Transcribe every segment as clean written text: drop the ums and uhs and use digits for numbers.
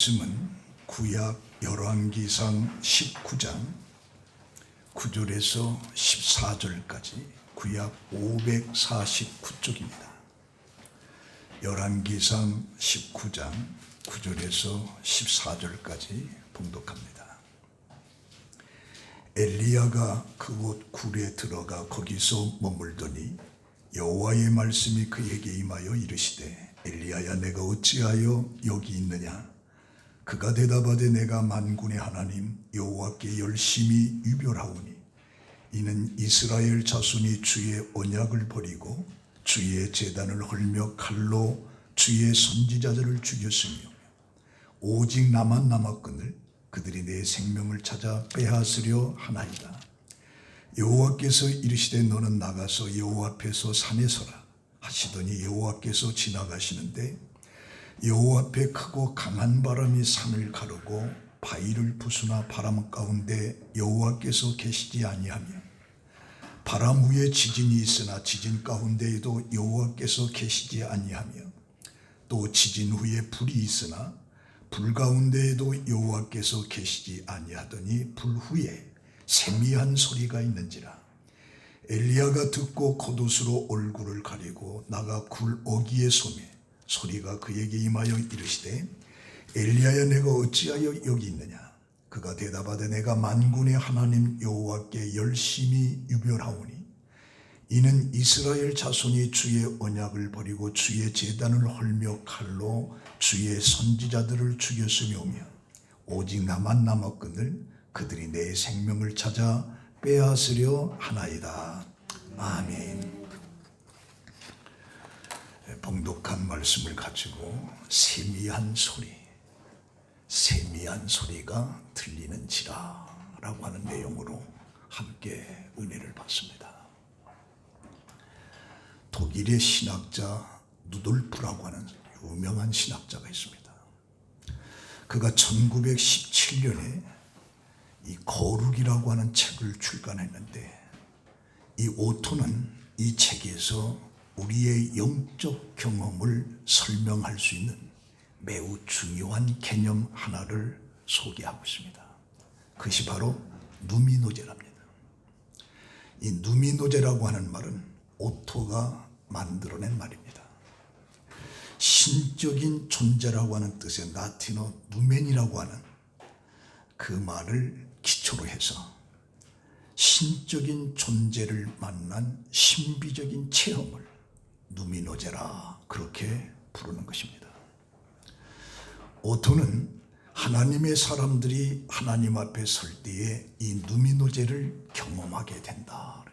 말씀은 구약 열왕기상 19장 9절에서 14절까지 구약 549쪽입니다. 열왕기상 19장 9절에서 14절까지 봉독합니다. 엘리야가 그곳 굴에 들어가 거기서 머물더니 여호와의 말씀이 그에게 임하여 이르시되 엘리야야 내가 어찌하여 여기 있느냐? 그가 대답하되 내가 만군의 하나님 여호와께 열심히 유별하오니 이는 이스라엘 자손이 주의 언약을 버리고 주의 제단을 헐며 칼로 주의 선지자들을 죽였으며 오직 나만 남았거늘 그들이 내 생명을 찾아 빼앗으려 하나이다. 여호와께서 이르시되 너는 나가서 여호와 앞에서 산에 서라 하시더니 여호와께서 지나가시는데 여호와 앞에 크고 강한 바람이 산을 가르고 바위를 부수나 바람 가운데 여호와께서 계시지 아니하며 바람 위에 지진이 있으나 지진 가운데에도 여호와께서 계시지 아니하며 또 지진 후에 불이 있으나 불 가운데에도 여호와께서 계시지 아니하더니 불 후에 세미한 소리가 있는지라. 엘리야가 듣고 겉옷으로 얼굴을 가리고 나가 굴 어귀에 소매 소리가 그에게 임하여 이르시되 엘리야야 내가 어찌하여 여기 있느냐? 그가 대답하되 내가 만군의 하나님 여호와께 열심히 유별하오니 이는 이스라엘 자손이 주의 언약을 버리고 주의 제단을 헐며 칼로 주의 선지자들을 죽였으며며 오직 나만 남았거늘 그들이 내 생명을 찾아 빼앗으려 하나이다. 아멘. 봉독한 말씀을 가지고 세미한 소리가 들리는지라 라고 하는 내용으로 함께 은혜를 받습니다. 독일의 신학자 누돌프라고 하는 유명한 신학자가 있습니다. 그가 1917년에 이 거룩이라고 하는 책을 출간했는데 이 오토는 이 책에서 우리의 영적 경험을 설명할 수 있는 매우 중요한 개념 하나를 소개하고 있습니다. 그것이 바로 누미노제랍니다. 이 누미노제라고 하는 말은 오토가 만들어낸 말입니다. 신적인 존재라고 하는 뜻의 라틴어 누멘이라고 하는 그 말을 기초로 해서 신적인 존재를 만난 신비적인 체험을 누미노제라 그렇게 부르는 것입니다. 오토는 하나님의 사람들이 하나님 앞에 설 때에 이 누미노제를 경험하게 된다.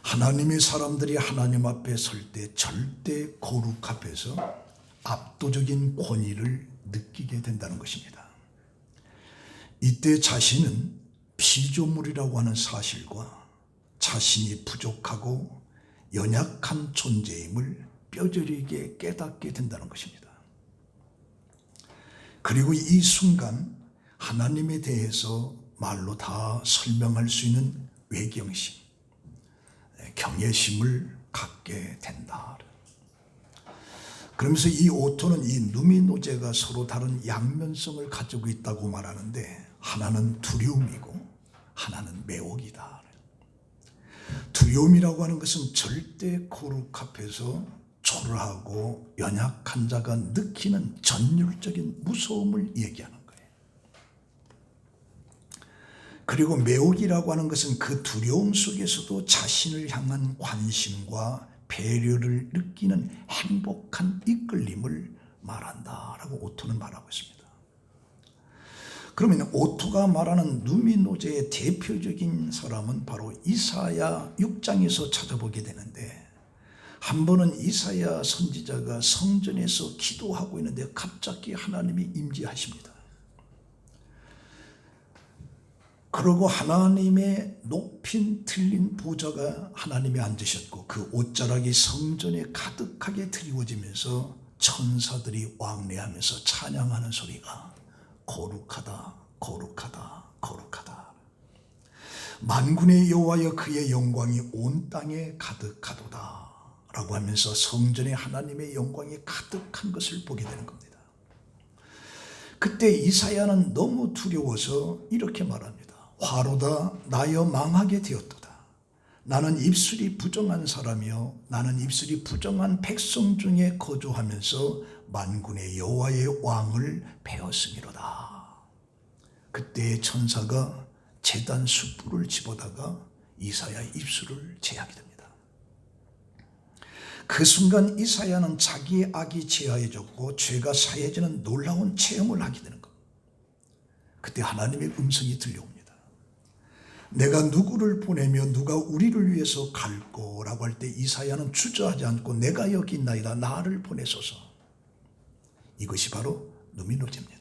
하나님의 사람들이 하나님 앞에 설 때 절대 거룩 앞에서 압도적인 권위를 느끼게 된다는 것입니다. 이때 자신은 피조물이라고 하는 사실과 자신이 부족하고 연약한 존재임을 뼈저리게 깨닫게 된다는 것입니다. 그리고 이 순간 하나님에 대해서 말로 다 설명할 수 있는 외경심, 경외심을 갖게 된다. 그러면서 이 오토는 이 누미노제가 서로 다른 양면성을 가지고 있다고 말하는데 하나는 두려움이고 하나는 매혹이다. 두려움이라고 하는 것은 절대 거룩 앞에서 초라하고 연약한 자가 느끼는 전율적인 무서움을 얘기하는 거예요. 그리고 매혹이라고 하는 것은 그 두려움 속에서도 자신을 향한 관심과 배려를 느끼는 행복한 이끌림을 말한다라고 오토는 말하고 있습니다. 그러면 오토가 말하는 누미노제의 대표적인 사람은 바로 이사야 6장에서 찾아보게 되는데 한 번은 이사야 선지자가 성전에서 기도하고 있는데 갑자기 하나님이 임재하십니다. 그리고 하나님의 높인 틀린 보좌가 하나님이 앉으셨고 그 옷자락이 성전에 가득하게 드리워지면서 천사들이 왕래하면서 찬양하는 소리가 거룩하다 거룩하다 거룩하다. 만군의 여호와여 그의 영광이 온 땅에 가득하도다 라고 하면서 성전에 하나님의 영광이 가득한 것을 보게 되는 겁니다. 그때 이사야는 너무 두려워서 이렇게 말합니다. 화로다 나여 망하게 되었도다. 나는 입술이 부정한 사람이요 나는 입술이 부정한 백성 중에 거주하면서 만군의 여호와의 왕을 배웠음이로다. 그때 천사가 제단 숯불을 집어다가 이사야의 입술을 제하게 됩니다. 그 순간 이사야는 자기의 악이 제하여졌고 죄가 사해지는 놀라운 체험을 하게 되는 겁니다. 그때 하나님의 음성이 들려옵니다. 내가 누구를 보내며 누가 우리를 위해서 갈꼬라고 할 때 이사야는 주저하지 않고 내가 여기 있나이다 나를 보내소서. 이것이 바로 누미노제입니다.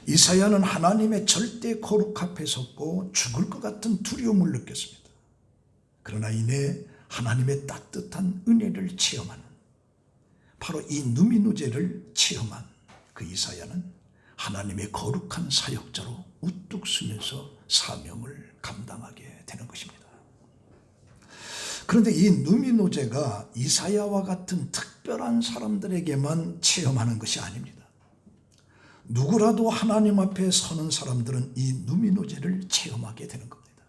이사야는 하나님의 절대 거룩 앞에 섰고 죽을 것 같은 두려움을 느꼈습니다. 그러나 이내 하나님의 따뜻한 은혜를 체험하는 바로 이 누미노제를 체험한 그 이사야는 하나님의 거룩한 사역자로 우뚝 서면서 사명을 감당하게 되는 것입니다. 그런데 이 누미노제가 이사야와 같은 특별한 사람들에게만 체험하는 것이 아닙니다. 누구라도 하나님 앞에 서는 사람들은 이 누미노제를 체험하게 되는 겁니다.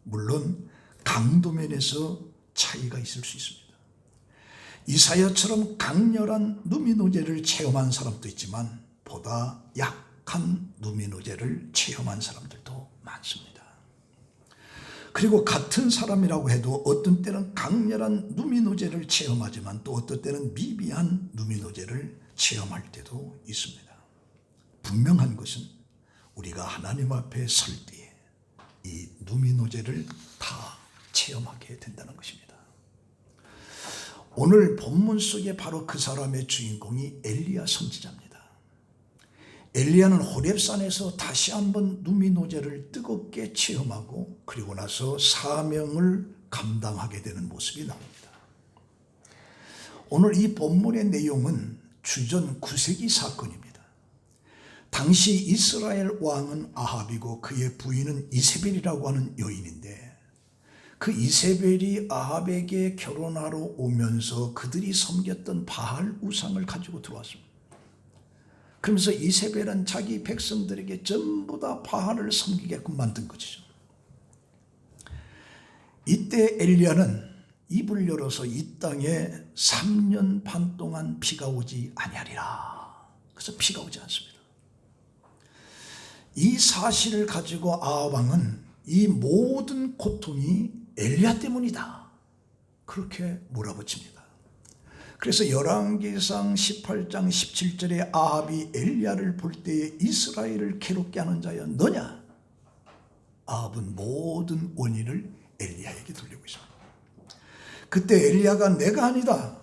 물론 강도면에서 차이가 있을 수 있습니다. 이사야처럼 강렬한 누미노제를 체험한 사람도 있지만 보다 약한 누미노제를 체험한 사람들도 많습니다. 그리고 같은 사람이라고 해도 어떤 때는 강렬한 누미노제를 체험하지만 또 어떤 때는 미비한 누미노제를 체험할 때도 있습니다. 분명한 것은 우리가 하나님 앞에 설 때에 이 누미노제를 다 체험하게 된다는 것입니다. 오늘 본문 속에 바로 그 사람의 주인공이 엘리야 선지자입니다. 엘리야는 호렙산에서 다시 한번 누미노제를 뜨겁게 체험하고 그리고 나서 사명을 감당하게 되는 모습이 나옵니다. 오늘 이 본문의 내용은 주전 9세기 사건입니다. 당시 이스라엘 왕은 아합이고 그의 부인은 이세벨이라고 하는 여인인데 그 이세벨이 아합에게 결혼하러 오면서 그들이 섬겼던 바알 우상을 가지고 들어왔습니다. 그러면서 이세벨은 자기 백성들에게 전부 다 바알을 섬기게끔 만든 것이죠. 이때 엘리야는 입을 열어서 이 땅에 3년 반 동안 비가 오지 아니하리라. 그래서 비가 오지 않습니다. 이 사실을 가지고 아합 왕은 이 모든 고통이 엘리야 때문이다. 그렇게 몰아붙입니다. 그래서 열왕기상 18장 17절에 아합이 엘리야를 볼 때에 이스라엘을 괴롭게 하는 자여 너냐? 아합은 모든 원인을 엘리야에게 돌리고 있습니다. 그때 엘리야가 내가 아니다.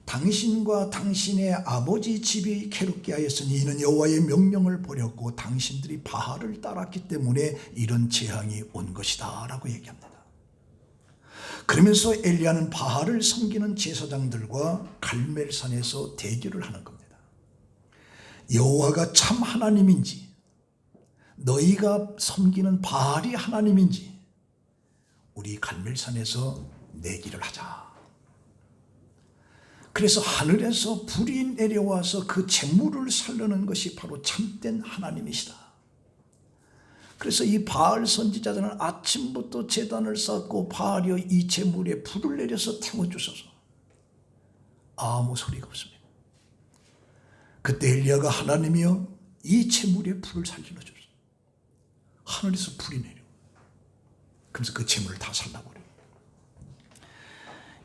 당신과 당신의 아버지 집이 괴롭게 하였으니 이는 여호와의 명령을 버렸고 당신들이 바알을 따랐기 때문에 이런 재앙이 온 것이다 라고 얘기합니다. 그러면서 엘리야는 바알을 섬기는 제사장들과 갈멜산에서 대결을 하는 겁니다. 여호와가 참 하나님인지 너희가 섬기는 바알이 하나님인지 우리 갈멜산에서 내기를 하자. 그래서 하늘에서 불이 내려와서 그 재물을 살르는 것이 바로 참된 하나님이시다. 그래서 이 바알 선지자들은 아침부터 제단을 쌓고 바알이여 이 재물에 불을 내려서 태워주소서. 아무 소리가 없습니다. 그때 엘리야가 하나님이여 이 재물에 불을 살려주소서. 하늘에서 불이 내려. 그래서 그 재물을 다 살라버려요.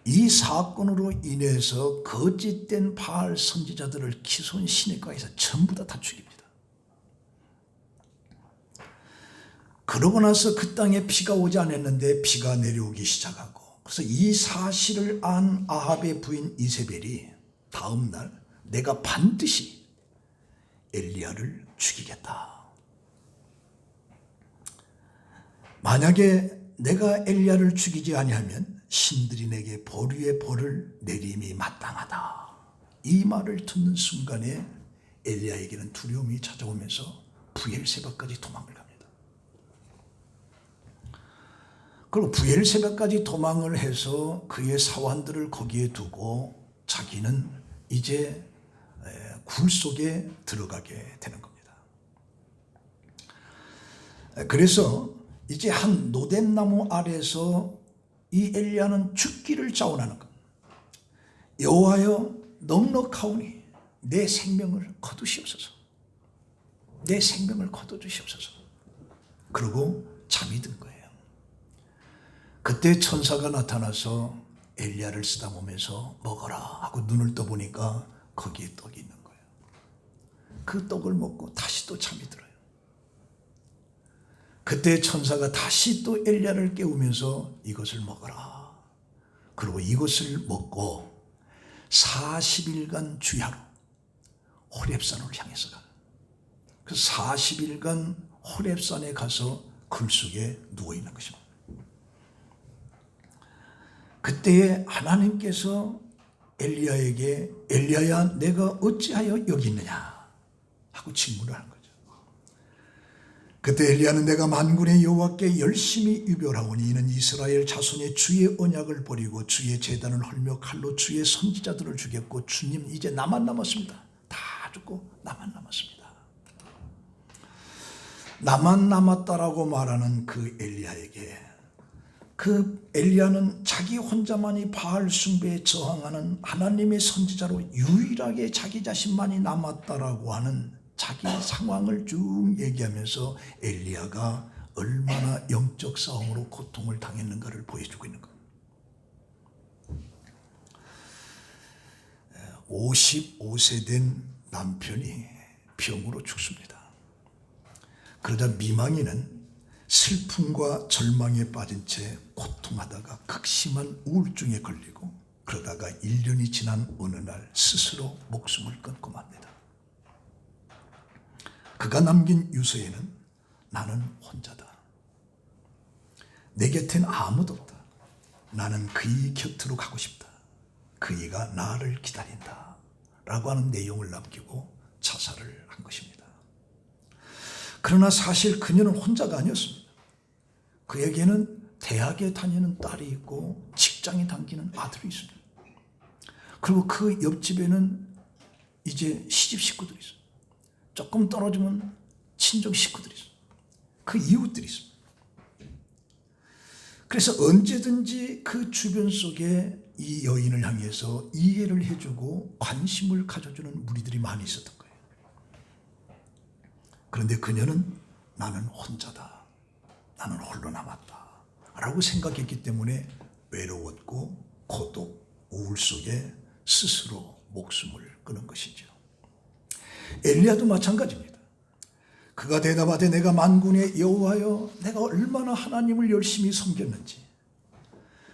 이 사건으로 인해서 거짓된 바알 선지자들을 기손 시내가에서 전부 다 죽입니다. 그러고 나서 그 땅에 비가 오지 않았는데 비가 내려오기 시작하고 그래서 이 사실을 안 아합의 부인 이세벨이 다음 날 내가 반드시 엘리야를 죽이겠다. 만약에 내가 엘리야를 죽이지 아니하면 신들이 내게 벌 위에 벌을 내림이 마땅하다. 이 말을 듣는 순간에 엘리야에게는 두려움이 찾아오면서 부엘세바까지 도망을 갑니다. 그리고 부엘세바까지 도망을 해서 그의 사환들을 거기에 두고 자기는 이제 굴 속에 들어가게 되는 겁니다. 그래서 이제 한 노덴나무 아래에서 이 엘리야는 죽기를 자원하는 겁니다. 여호와여 넉넉하오니 내 생명을 거두시옵소서. 내 생명을 거둬주시옵소서. 그러고 잠이 든 거예요. 그때 천사가 나타나서 엘리야를 쓰다보면서 먹어라 하고 눈을 떠보니까 거기에 떡이 있는 거예요. 그 떡을 먹고 다시 또 잠이 들어요. 그때 천사가 다시 또 엘리야를 깨우면서 이것을 먹어라. 그리고 이것을 먹고 40일간 주야로 호렙산을 향해서 가. 그 40일간 호렙산에 가서 글 속에 누워 있는 것입니다. 그때에 하나님께서 엘리야에게 엘리야야 내가 어찌하여 여기 있느냐 하고 질문을 한 거죠. 그때 엘리야는 내가 만군의 여호와께 열심히 유별하오니 이는 이스라엘 자손의 주의 언약을 버리고 주의 제단을 헐며 칼로 주의 선지자들을 죽였고 주님 이제 나만 남았습니다. 다 죽고 나만 남았습니다. 나만 남았다라고 말하는 그 엘리야에게 그 엘리야는 자기 혼자만이 바알 숭배에 저항하는 하나님의 선지자로 유일하게 자기 자신만이 남았다라고 하는 자기 상황을 쭉 얘기하면서 엘리야가 얼마나 영적 싸움으로 고통을 당했는가를 보여주고 있는 겁니다. 55세 된 남편이 병으로 죽습니다. 그러자 미망이는 슬픔과 절망에 빠진 채 고통하다가 극심한 우울증에 걸리고 그러다가 1년이 지난 어느 날 스스로 목숨을 끊고 맙니다. 그가 남긴 유서에는 나는 혼자다. 내 곁엔 아무도 없다. 나는 그의 곁으로 가고 싶다. 그이가 나를 기다린다. 라고 하는 내용을 남기고 자살을 한 것입니다. 그러나 사실 그녀는 혼자가 아니었습니다. 그에게는 대학에 다니는 딸이 있고 직장에 다니는 아들이 있습니다. 그리고 그 옆집에는 이제 시집 식구들이 있어요. 조금 떨어지면 친정 식구들이 있어요. 그 이웃들이 있어요. 그래서 언제든지 그 주변 속에 이 여인을 향해서 이해를 해주고 관심을 가져주는 무리들이 많이 있었던 거예요. 그런데 그녀는 나는 혼자다. 나는 홀로 남았다. 라고 생각했기 때문에 외로웠고 고독, 우울 속에 스스로 목숨을 끊은 것이죠. 엘리야도 마찬가지입니다. 그가 대답하되 내가 만군의 여호와여 내가 얼마나 하나님을 열심히 섬겼는지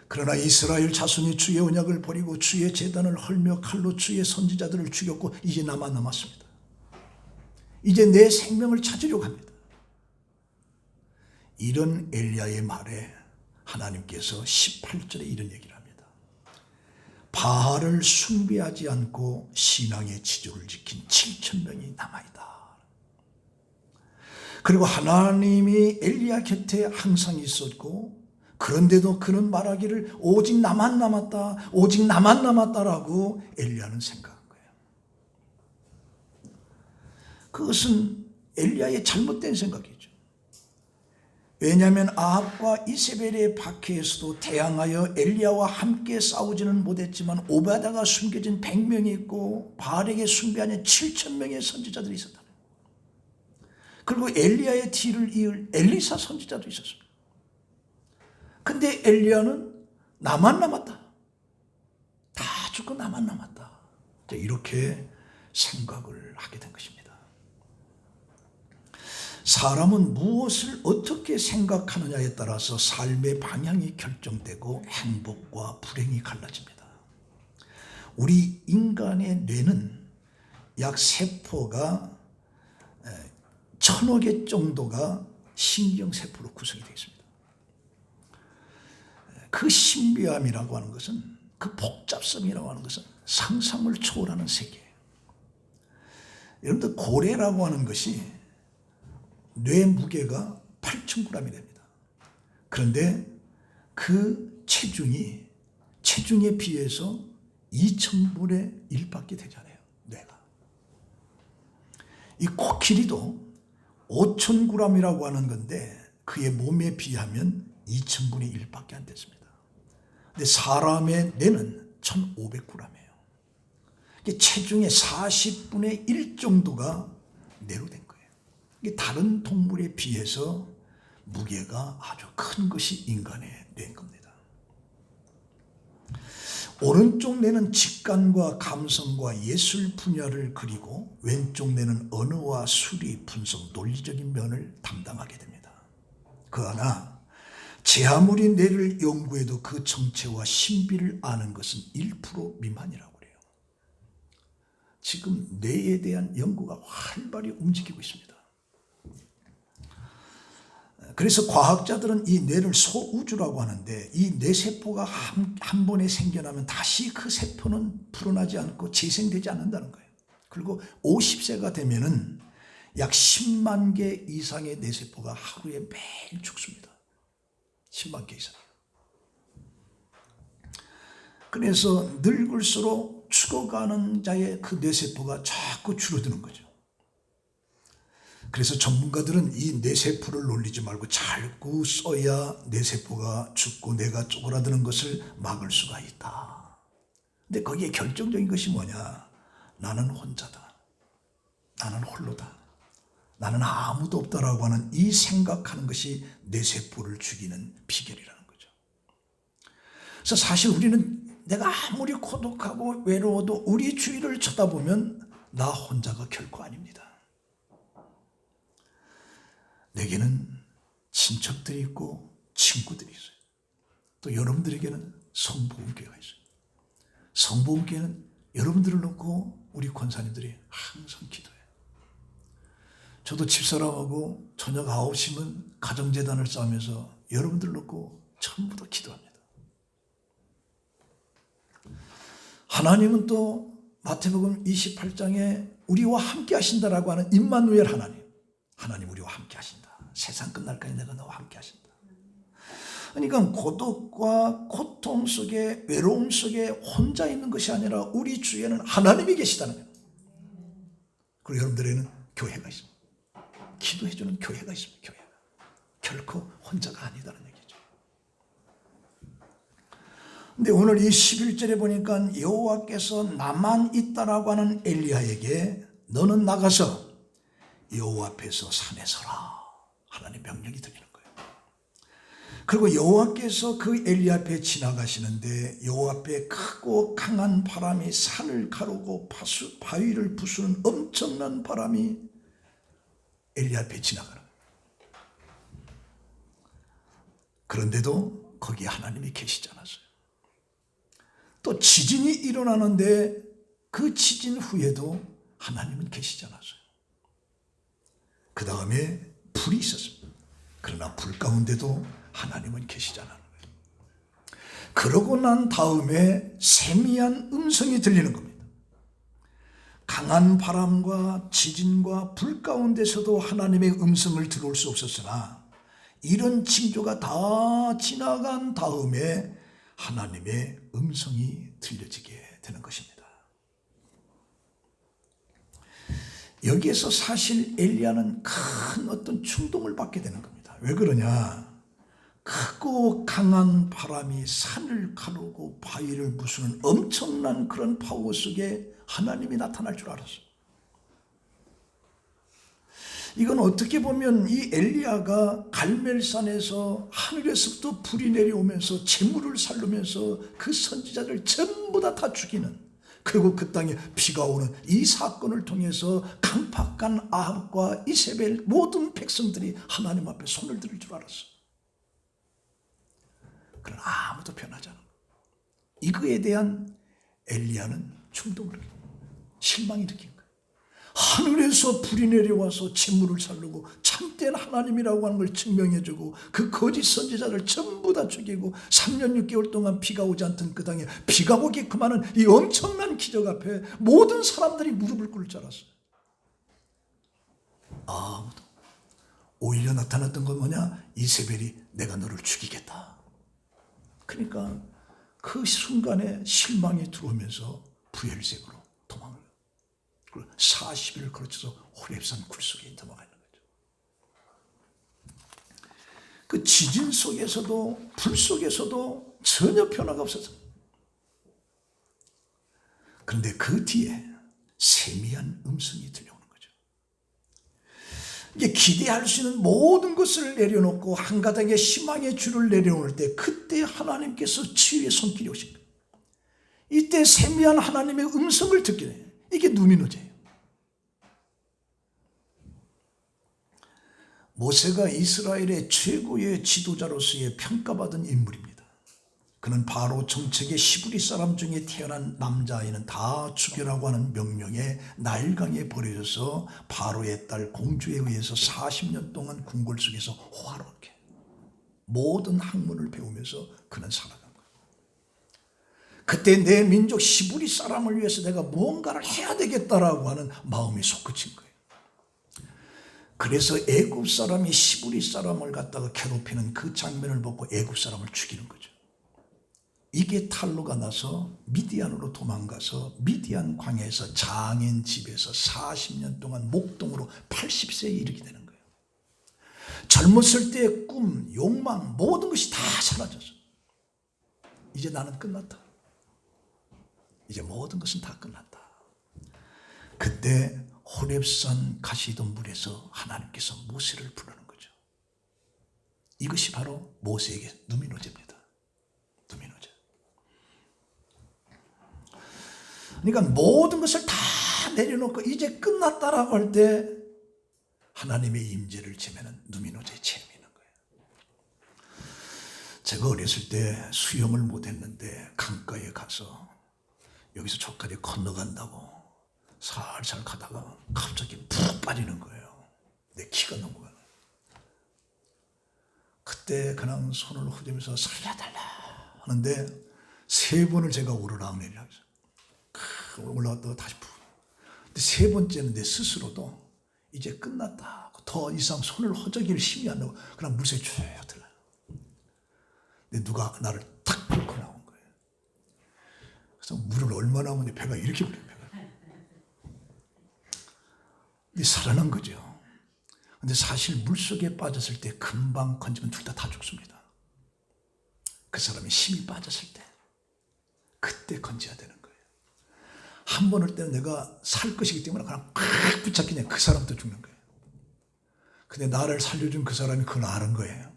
그러나 이스라엘 자손이 주의 언약을 버리고 주의 제단을 헐며 칼로 주의 선지자들을 죽였고 이제 나만 남았습니다. 이제 내 생명을 찾으려고 합니다. 이런 엘리야의 말에 하나님께서 18절에 이런 얘기를 합니다. 바알을 숭배하지 않고 신앙의 지조를 지킨 7,000명이 남아있다. 그리고 하나님이 엘리야 곁에 항상 있었고 그런데도 그는 말하기를 오직 나만 남았다. 오직 나만 남았다라고 엘리야는 생각한 거예요. 그것은 엘리야의 잘못된 생각이죠. 왜냐하면 아합과 이세벨의 박해에서도 대항하여 엘리야와 함께 싸우지는 못했지만 오바다가 숨겨진 100명이 있고 바알에게 숭배하는 7,000명의 선지자들이 있었다. 그리고 엘리야의 뒤를 이을 엘리사 선지자도 있었습니다. 근데 엘리야는 나만 남았다. 다 죽고 나만 남았다. 이렇게 생각을 하게 된 것입니다. 사람은 무엇을 어떻게 생각하느냐에 따라서 삶의 방향이 결정되고 행복과 불행이 갈라집니다. 우리 인간의 뇌는 약 세포가 1,000억 개 정도가 신경세포로 구성이 되어 있습니다. 그 신비함이라고 하는 것은 그 복잡성이라고 하는 것은 상상을 초월하는 세계예요. 여러분들 고래라고 하는 것이 뇌 무게가 8,000g이 됩니다. 그런데 그 체중에 비해서 2,000분의 1밖에 되지 않아요. 뇌가. 이 코끼리도 5,000g이라고 하는 건데 그의 몸에 비하면 2,000분의 1밖에 안 됐습니다. 근데 사람의 뇌는 1,500g이에요. 체중의 40분의 1 정도가 뇌로 된 거예요. 이게 다른 동물에 비해서 무게가 아주 큰 것이 인간의 뇌인 겁니다. 오른쪽 뇌는 직관과 감성과 예술 분야를 그리고 왼쪽 뇌는 언어와 수리, 분석, 논리적인 면을 담당하게 됩니다. 그러나 제 아무리 뇌를 연구해도 그 정체와 신비를 아는 것은 1% 미만이라고 그래요. 지금 뇌에 대한 연구가 활발히 움직이고 있습니다. 그래서 과학자들은 이 뇌를 소우주라고 하는데 이 뇌세포가 한 번에 생겨나면 다시 그 세포는 불어나지 않고 재생되지 않는다는 거예요. 그리고 50세가 되면은 약 10만 개 이상의 뇌세포가 하루에 매일 죽습니다. 10만 개 이상. 그래서 늙을수록 죽어가는 자의 그 뇌세포가 자꾸 줄어드는 거죠. 그래서 전문가들은 이 뇌세포를 놀리지 말고 자꾸 써야 뇌세포가 죽고 뇌가 쪼그라드는 것을 막을 수가 있다. 근데 거기에 결정적인 것이 뭐냐? 나는 혼자다. 나는 홀로다. 나는 아무도 없다라고 하는 이 생각하는 것이 뇌세포를 죽이는 비결이라는 거죠. 그래서 사실 우리는 내가 아무리 고독하고 외로워도 우리 주위를 쳐다보면 나 혼자가 결코 아닙니다. 내게는 친척들이 있고 친구들이 있어요. 또 여러분들에게는 성보험교회가 있어요. 성보험교회는 여러분들을 놓고 우리 권사님들이 항상 기도해요. 저도 집사람하고 저녁 9시면 가정재단을 쌓으면서 여러분들 놓고 전부 다 기도합니다. 하나님은 또 마태복음 28장에 우리와 함께 하신다라고 하는 임마누엘 하나님 우리와 함께 하신다. 세상 끝날까지 내가 너와 함께 하신다. 그러니까 고독과 고통 속에 외로움 속에 혼자 있는 것이 아니라 우리 주위에는 하나님이 계시다는 거예요. 그리고 여러분들에게는 교회가 있습니다. 기도해주는 교회가 있습니다. 교회가. 결코 혼자가 아니다는 얘기죠. 근데 오늘 이 11절에 보니까 여호와께서 나만 있다라고 하는 엘리야에게 너는 나가서 여호와 앞에서 산에 서라. 하나님의 명령이 들리는 거예요. 그리고 여호와께서 그 엘리야 앞에 지나가시는데 여호와 앞에 크고 강한 바람이 산을 가르고 바위를 부수는 엄청난 바람이 엘리야 앞에 지나가는 거예요. 그런데도 거기에 하나님이 계시지 않았어요. 또 지진이 일어나는데 그 지진 후에도 하나님은 계시지 않았어요. 그 다음에 불이 있었습니다. 그러나 불 가운데도 하나님은 계시지 않았는 거예요. 그러고 난 다음에 세미한 음성이 들리는 겁니다. 강한 바람과 지진과 불 가운데서도 하나님의 음성을 들을 수 없었으나 이런 징조가 다 지나간 다음에 하나님의 음성이 들려지게 되는 것입니다. 여기에서 사실 엘리야는 큰 어떤 충동을 받게 되는 겁니다. 왜 그러냐? 크고 강한 바람이 산을 가르고 바위를 부수는 엄청난 그런 파워 속에 하나님이 나타날 줄 알았어요. 이건 어떻게 보면 이 엘리야가 갈멜산에서 하늘에서부터 불이 내려오면서 재물을 살르면서 그 선지자들 전부 다 죽이는, 그리고 그 땅에 비가 오는 이 사건을 통해서 강팍한 아합과 이세벨 모든 백성들이 하나님 앞에 손을 들을 줄 알았어. 그러나 아무도 변하지 않은 거예요. 이거에 대한 엘리야는 충동을 느낀 거예요. 실망이 느낀 거예요. 하늘에서 불이 내려와서 재물을 살르고 참된 하나님이라고 하는 걸 증명해주고 그 거짓 선지자를 전부 다 죽이고 3년 6개월 동안 비가 오지 않던 그 땅에 비가 오게끔 하는 이 엄청난 기적 앞에 모든 사람들이 무릎을 꿇을 줄 알았어요. 아무도. 오히려 나타났던 건 뭐냐? 이세벨이 내가 너를 죽이겠다. 그러니까 그 순간에 실망이 들어오면서 부엘세바로 도망을 가요. 40일을 거쳐서 호렙산 굴 속에 들어가 있는 거죠. 그 지진 속에서도 불 속에서도 전혀 변화가 없었어요. 그런데 그 뒤에 세미한 음성이 들려오는 거죠. 이제 기대할 수 있는 모든 것을 내려놓고 한 가닥의 희망의 줄을 내려놓을 때 그때 하나님께서 치유의 손길이 오신 거예요. 이때 세미한 하나님의 음성을 듣게 돼요. 이게 누미노제예요. 모세가 이스라엘의 최고의 지도자로서의 평가받은 인물입니다. 그는 바로 정책의 시브리 사람 중에 태어난 남자아이는 다 죽여라고 하는 명령에 나일강에 버려져서 바로의 딸 공주에 의해서 40년 동안 궁궐 속에서 호화롭게 모든 학문을 배우면서 그는 살아간 거예요. 그때 내 민족 시브리 사람을 위해서 내가 무언가를 해야 되겠다라고 하는 마음이 솟구친 거예요. 그래서 애굽 사람이 시브리 사람을 갖다가 괴롭히는 그 장면을 보고 애굽 사람을 죽이는 거죠. 이게 탄로가 나서 미디안으로 도망가서 미디안 광야에서 장인 집에서 40년 동안 목동으로 80세에 이르게 되는 거예요. 젊었을 때의 꿈, 욕망 모든 것이 다 사라졌어. 이제 나는 끝났다. 이제 모든 것은 다 끝났다. 그때 호렙산 가시던 물에서 하나님께서 모세를 부르는 거죠. 이것이 바로 모세에게 누미노제입니다. 누미노제. 그러니까 모든 것을 다 내려놓고 이제 끝났다라고 할 때 하나님의 임재를 체면은 누미노제의 체험이 있는 거예요. 제가 어렸을 때 수영을 못했는데 강가에 가서 여기서 저까지 건너간다고 살살 가다가 갑자기 푹 빠지는 거예요. 내 키가 너무 가요. 그때 그냥 손을 후들면서 살려달라 하는데 3번을 제가 오르락내리락 했어요. 올라갔다가 다시 푹. 근데 3번째는 내 스스로도 이제 끝났다. 더 이상 손을 허저길 힘이 안 나고 그냥 물속에 쭉 들어요. 근데 누가 나를 탁 긁고 나온 거예요. 그래서 물을 얼마나 하면 배가 이렇게 불려요. 근데 살아난 거죠. 근데 사실 물속에 빠졌을 때 금방 건지면 둘 다 죽습니다. 그 사람이 힘이 빠졌을 때 그때 건져야 되는 거예요. 한 번 할 때는 내가 살 것이기 때문에 그냥 꽉 붙잡히냐 그 사람도 죽는 거예요. 근데 나를 살려준 그 사람이 그걸 아는 거예요.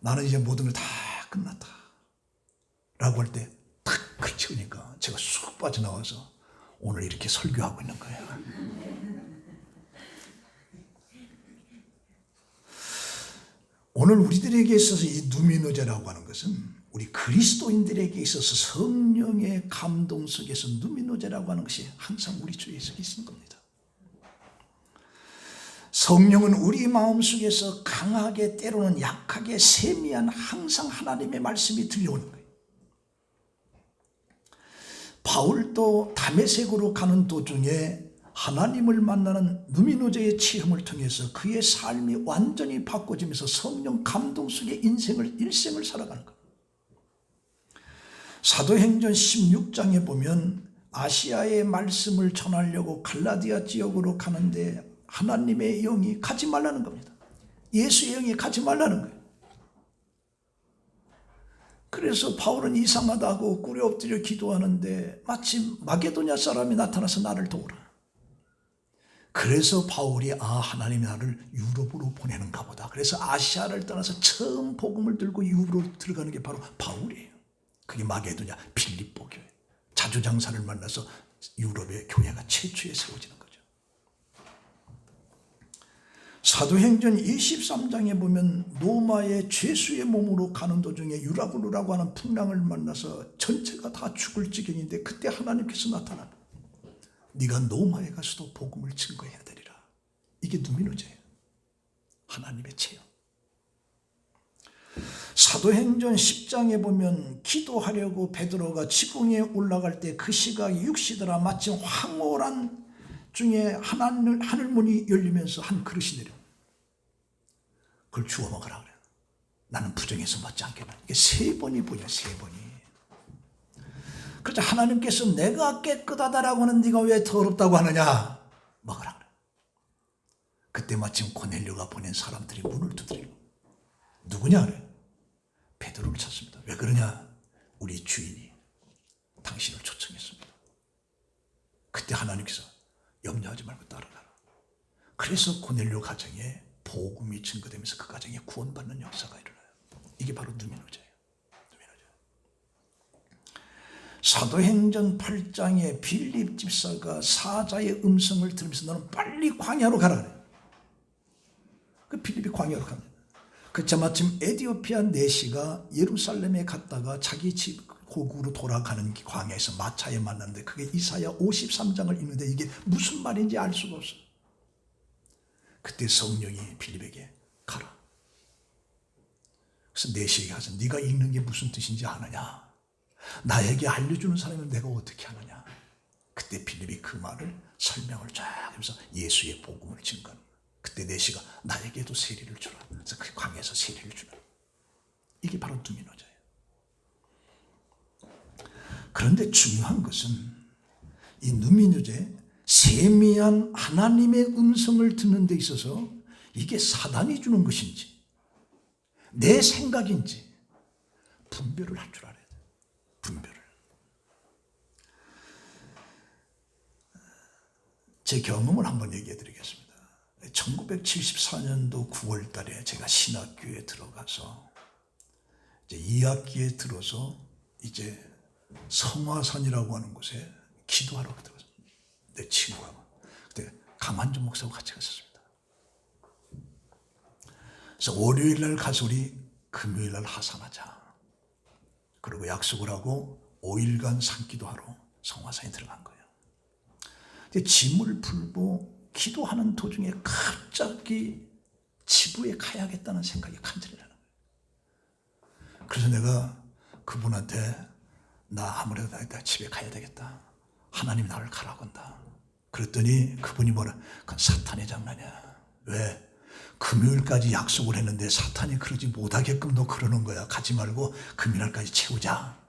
나는 이제 모든 걸 다 끝났다 라고 할 때 탁 그치우니까 제가 쑥 빠져나와서 오늘 이렇게 설교하고 있는 거예요. 오늘 우리들에게 있어서 이 누미노제라고 하는 것은 우리 그리스도인들에게 있어서 성령의 감동 속에서 누미노제라고 하는 것이 항상 우리 주위에 있는 겁니다. 성령은 우리 마음속에서 강하게 때로는 약하게 세미한 항상 하나님의 말씀이 들려오는 거예요. 바울도 다메섹으로 가는 도중에 하나님을 만나는 누미노제의 체험을 통해서 그의 삶이 완전히 바꿔지면서 성령 감동 속에 일생을 살아가는 거예요. 사도행전 16장에 보면 아시아의 말씀을 전하려고 갈라디아 지역으로 가는데 하나님의 영이 가지 말라는 겁니다. 예수의 영이 가지 말라는 거예요. 그래서 바울은 이상하다고 꿇에 엎드려 기도하는데 마침 마게도냐 사람이 나타나서 나를 도우라. 그래서 바울이 하나님이 나를 유럽으로 보내는가 보다. 그래서 아시아를 떠나서 처음 복음을 들고 유럽으로 들어가는 게 바로 바울이에요. 그게 마게도냐 빌립보 교회. 자주장사를 만나서 유럽의 교회가 최초에 세워지는 거죠. 사도행전 23장에 보면 노마의 죄수의 몸으로 가는 도중에 유라굴루라고 하는 풍랑을 만나서 전체가 다 죽을 지경인데 그때 하나님께서 나타납니다. 네가 노마에 가서도 복음을 증거해야 되리라. 이게 누미노제예요. 하나님의 체험. 사도행전 10장에 보면 기도하려고 베드로가 지붕에 올라갈 때 그 시각이 6시더라. 마침 황홀한 중에 하늘문이 열리면서 한 그릇이 내려. 그걸 주워 먹으라 그래요. 나는 부정해서 먹지 않겠다. 이게 3번이 보냐 3번이. 그래서 하나님께서 내가 깨끗하다라고 하는 네가 왜 더럽다고 하느냐? 먹으라 그래. 그때 마침 고넬료가 보낸 사람들이 문을 두드리고 누구냐 그래? 베드로를 찾습니다. 왜 그러냐? 우리 주인이 당신을 초청했습니다. 그때 하나님께서 염려하지 말고 따라가라. 그래서 고넬료 가정에 복음이 증거되면서 그 가정에 구원받는 역사가 일어나요. 이게 바로 누민호제예요. 사도행전 8장에 빌립 집사가 사자의 음성을 들으면서 너는 빨리 광야로 가라 그래요. 그 빌립이 광야로 갑니다. 그때 마침 에디오피아 내시가 예루살렘에 갔다가 자기 집 고국으로 돌아가는 광야에서 마차에 만났는데 그게 이사야 53장을 읽는데 이게 무슨 말인지 알 수가 없어요. 그때 성령이 빌립에게 가라. 그래서 내시에게 가서 네가 읽는 게 무슨 뜻인지 아느냐? 나에게 알려주는 사람은 내가 어떻게 하느냐? 그때 빌립이 그 말을 설명을 쫙 하면서 예수의 복음을 증거하는 거예요. 그때 내시가 나에게도 세리를 주라. 그래서 그 광야에서 세리를 주라. 이게 바로 누민호제예요. 그런데 중요한 것은 이 누민호제 세미한 하나님의 음성을 듣는 데 있어서 이게 사단이 주는 것인지 내 생각인지 분별을 할 줄 알아야 돼요. 분별을. 제 경험을 한번 얘기해 드리겠습니다. 1974년도 9월 달에 제가 신학교에 들어가서 이제 2학기에 들어서 이제 성화산이라고 하는 곳에 기도하러 들어갔어요. 내 친구하고. 그때 강한준 목사하고 같이 갔었습니다. 그래서 월요일 날 가서 우리 금요일 날 하산하자. 그리고 약속을 하고 5일간 산기도하러 성화산에 들어간 거예요. 근데 짐을 풀고 기도하는 도중에 갑자기 지부에 가야겠다는 생각이 간절히 나는 거예요. 그래서 내가 그분한테 나 아무래도 나 집에 가야 되겠다. 하나님 나를 가라고 한다. 그랬더니 그분이 뭐라? 그건 사탄의 장난이야. 왜? 금요일까지 약속을 했는데 사탄이 그러지 못하게끔 너 그러는 거야. 가지 말고 금요일까지 채우자.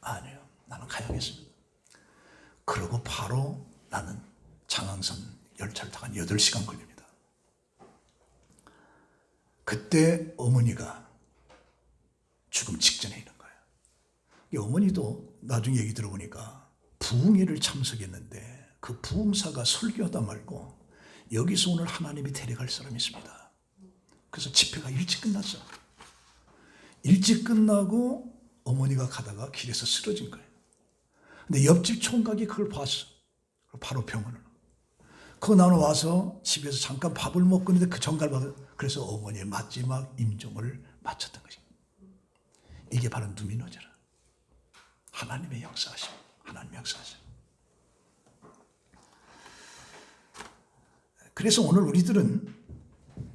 아니요. 나는 가야겠습니다. 그러고 바로 나는 장항선 열차를 타고 8시간 걸립니다. 그때 어머니가 죽음 직전에 있는 거예요. 이 어머니도 나중에 얘기 들어보니까 부흥회를 참석했는데 그 부흥사가 설교하다 말고 여기서 오늘 하나님이 데려갈 사람이 있습니다. 그래서 집회가 일찍 끝났어. 일찍 끝나고 어머니가 가다가 길에서 쓰러진 거예요. 근데 옆집 총각이 그걸 봤어. 바로 병원으로. 그거 나는 와서 집에서 잠깐 밥을 먹고 있는데 그 전갈 받아. 그래서 어머니의 마지막 임종을 마쳤던 것입니다. 이게 바로 누민호제라. 하나님의 역사하심. 하나님의 역사하심. 그래서 오늘 우리들은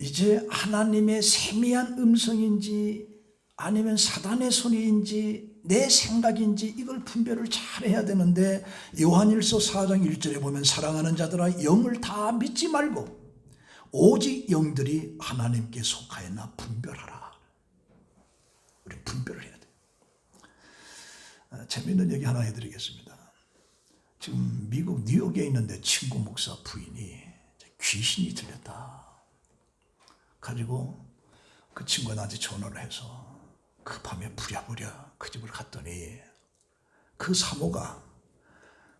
이제 하나님의 세미한 음성인지 아니면 사단의 소리인지 내 생각인지 이걸 분별을 잘 해야 되는데 요한일서 4장 1절에 보면 사랑하는 자들아 영을 다 믿지 말고 오직 영들이 하나님께 속하였나 분별하라. 우리 분별을 해야 돼. 재미있는 얘기 하나 해드리겠습니다. 지금 미국 뉴욕에 있는데 친구 목사 부인이 귀신이 들렸다. 가지고 그 친구가 나한테 전화를 해서 그 밤에 부랴부랴 그 집을 갔더니 그 사모가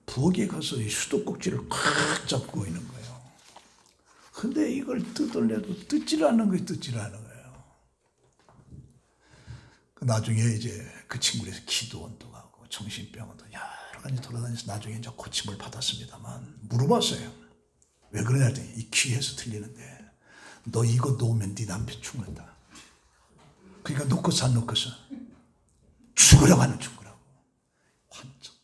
부엌에 가서 수도꼭지를 꽉 잡고 있는 거예요. 근데 이걸 뜯으려도 뜯지를 않는 거예요. 뜯지를 않는 거예요. 나중에 이제 그 친구에서 기도원도 가고 정신병원도 여러 가지 돌아다니면서 나중에 이제 고침을 받았습니다만 물어봤어요. 왜 그러냐 했더니 이 귀에서 들리는데 너 이거 놓으면 네 남편 죽는다. 그러니까 놓고서 안 놓고서 죽으라고 하는 죽으라고. 환청.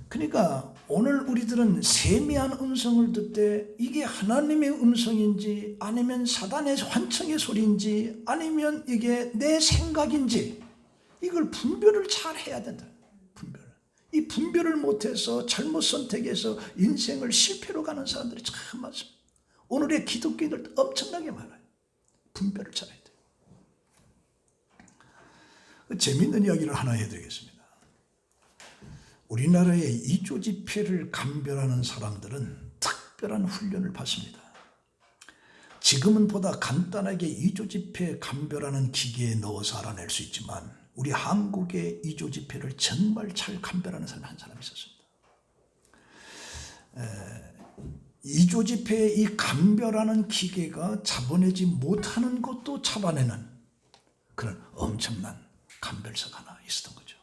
그러니까 오늘 우리들은 세미한 음성을 듣되 이게 하나님의 음성인지 아니면 사단의 환청의 소리인지 아니면 이게 내 생각인지 이걸 분별을 잘 해야 된다. 분별. 이 분별을 못해서 잘못 선택해서 인생을 실패로 가는 사람들이 참 많습니다. 오늘의 기독교인들도 엄청나게 많아요. 분별을 잘해야 돼요. 재미있는 이야기를 하나 해드리겠습니다. 우리나라의 이조 집회를 감별하는 사람들은 특별한 훈련을 받습니다. 지금은 보다 간단하게 이조 집회 감별하는 기계에 넣어서 알아낼 수 있지만 우리 한국의 이조 집회를 정말 잘 감별하는 사람이 한 사람이 있었습니다. 이조 집회의 이 감별하는 기계가 잡아내지 못하는 것도 잡아내는 그런 엄청난 감별사가 하나 있었던 거죠.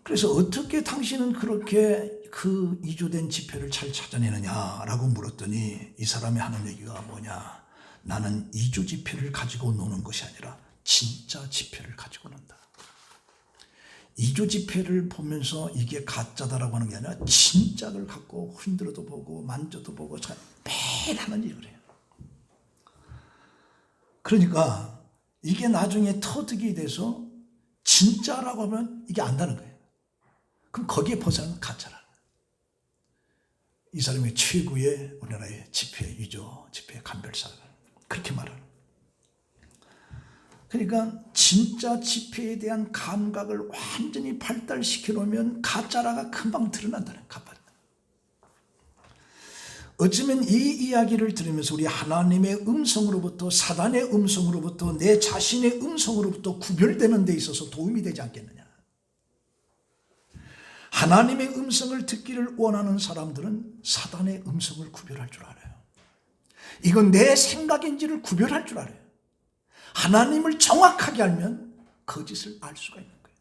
그래서 어떻게 당신은 그렇게 그 이조된 지폐를 잘 찾아내느냐라고 물었더니 이 사람이 하는 얘기가 뭐냐. 나는 이조 지폐를 가지고 노는 것이 아니라 진짜 지폐를 가지고 논다. 이조 지폐를 보면서 이게 가짜다라고 하는 게 아니라 진짜를 갖고 흔들어도 보고 만져도 보고 매일 하는 일을 해요. 그러니까 이게 나중에 터득이 돼서 진짜라고 하면 이게 안다는 거예요. 그럼 거기에 벗어나면 가짜라. 이 사람이 최고의 우리나라의 지폐, 위조 지폐 감별사가 그렇게 말하는. 그러니까 진짜 지폐에 대한 감각을 완전히 발달시켜 놓으면 가짜라가 금방 드러난다는 거예요. 어쩌면 이 이야기를 들으면서 우리 하나님의 음성으로부터 사단의 음성으로부터 내 자신의 음성으로부터 구별되는 데 있어서 도움이 되지 않겠느냐. 하나님의 음성을 듣기를 원하는 사람들은 사단의 음성을 구별할 줄 알아요. 이건 내 생각인지를 구별할 줄 알아요. 하나님을 정확하게 알면 거짓을 알 수가 있는 거예요.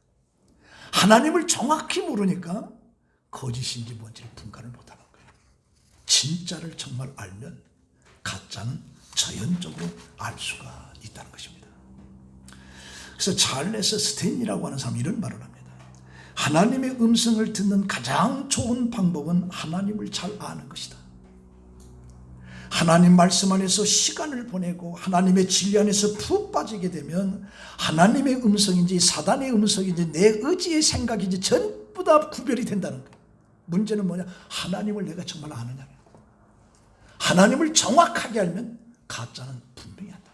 하나님을 정확히 모르니까 거짓인지 뭔지를 분간을 못하는 거예요. 진짜를 정말 알면 가짜는 자연적으로 알 수가 있다는 것입니다. 그래서 찰레스 스탠이라고 하는 사람이 이런 말을 합니다. 하나님의 음성을 듣는 가장 좋은 방법은 하나님을 잘 아는 것이다. 하나님 말씀 안에서 시간을 보내고 하나님의 진리 안에서 푹 빠지게 되면 하나님의 음성인지 사단의 음성인지 내 의지의 생각인지 전부 다 구별이 된다는 거예요. 문제는 뭐냐? 하나님을 내가 정말 아느냐. 하나님을 정확하게 알면 가짜는 분명히 한다.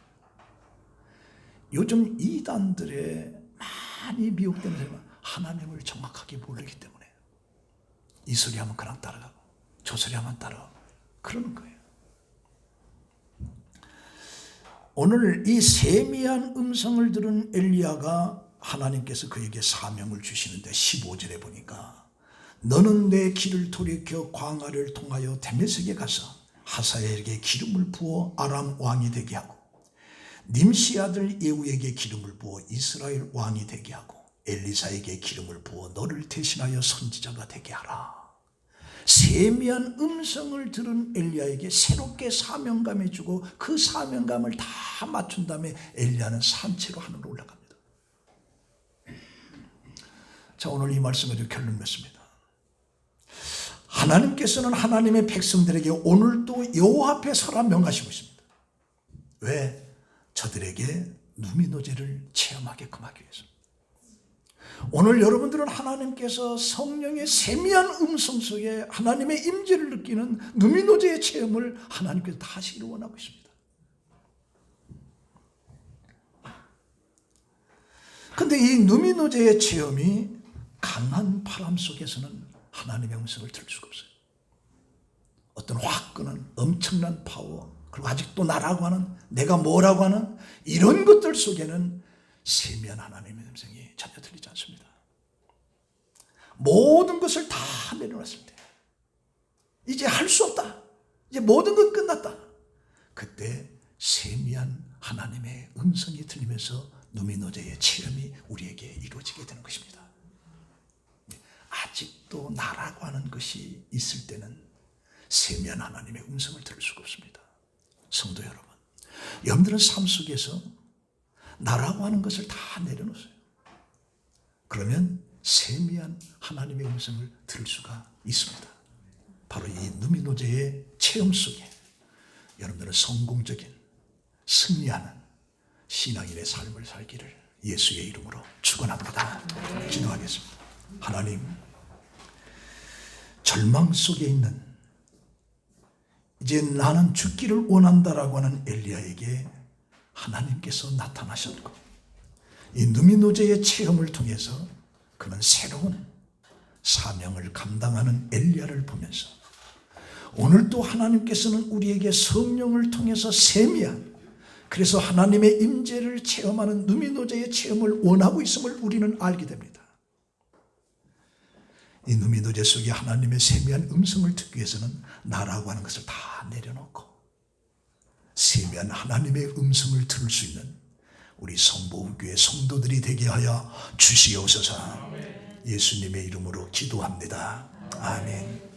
요즘 이단들의 많이 미혹되는 사람은 하나님을 정확하게 모르기 때문에 이 소리 하면 그냥 따라가고 저 소리 하면 따라가고 그러는 거예요. 오늘 이 세미한 음성을 들은 엘리야가 하나님께서 그에게 사명을 주시는데 15절에 보니까 너는 내 길을 돌이켜 광야를 통하여 다메섹에 가서 하사엘에게 기름을 부어 아람 왕이 되게 하고 님시 아들 예후에게 기름을 부어 이스라엘 왕이 되게 하고 엘리사에게 기름을 부어 너를 대신하여 선지자가 되게 하라. 세미한 음성을 들은 엘리야에게 새롭게 사명감을 주고 그 사명감을 다 맞춘 다음에 엘리야는 산채로 하늘로 올라갑니다. 자, 오늘 이 말씀 가지고 결론 맺습니다. 하나님께서는 하나님의 백성들에게 오늘도 여호와 앞에 서라 명하시고 있습니다. 왜? 저들에게 누미노제를 체험하게끔 하기 위해서. 오늘 여러분들은 하나님께서 성령의 세미한 음성 속에 하나님의 임재를 느끼는 누미노제의 체험을 하나님께서 다 하시기를 원하고 있습니다. 그런데 이 누미노제의 체험이 강한 바람 속에서는 하나님의 음성을 들을 수가 없어요. 어떤 화끈한 엄청난 파워, 그리고 아직도 나라고 하는, 내가 뭐라고 하는 이런 것들 속에는 세미한 하나님의 음성이 전혀 들리지 않습니다. 모든 것을 다 내려놨을 때 이제 할 수 없다, 이제 모든 것 끝났다, 그때 세미한 하나님의 음성이 들리면서 누미노제의 체험이 우리에게 이루어지게 되는 것입니다. 아직도 나라고 하는 것이 있을 때는 세미한 하나님의 음성을 들을 수가 없습니다. 성도 여러분, 여러분들은 삶 속에서 나라고 하는 것을 다 내려놓으세요. 그러면 세미한 하나님의 음성을 들을 수가 있습니다. 바로 이 누미노제의 체험 속에 여러분들은 성공적인 승리하는 신앙인의 삶을 살기를 예수의 이름으로 축원합니다. 기도하겠습니다. 하나님, 절망 속에 있는 이제 나는 죽기를 원한다라고 하는 엘리야에게 하나님께서 나타나셨고 이 누미노제의 체험을 통해서 그는 새로운 사명을 감당하는 엘리야를 보면서 오늘 또 하나님께서는 우리에게 성령을 통해서 세미한, 그래서 하나님의 임재를 체험하는 누미노제의 체험을 원하고 있음을 우리는 알게 됩니다. 이 누미노제 속에 하나님의 세미한 음성을 듣기 위해서는 나라고 하는 것을 다 내려놓고 세미한 하나님의 음성을 들을 수 있는 우리 성보교회 성도들이 되게 하여 주시옵소서. 예수님의 이름으로 기도합니다. 아멘.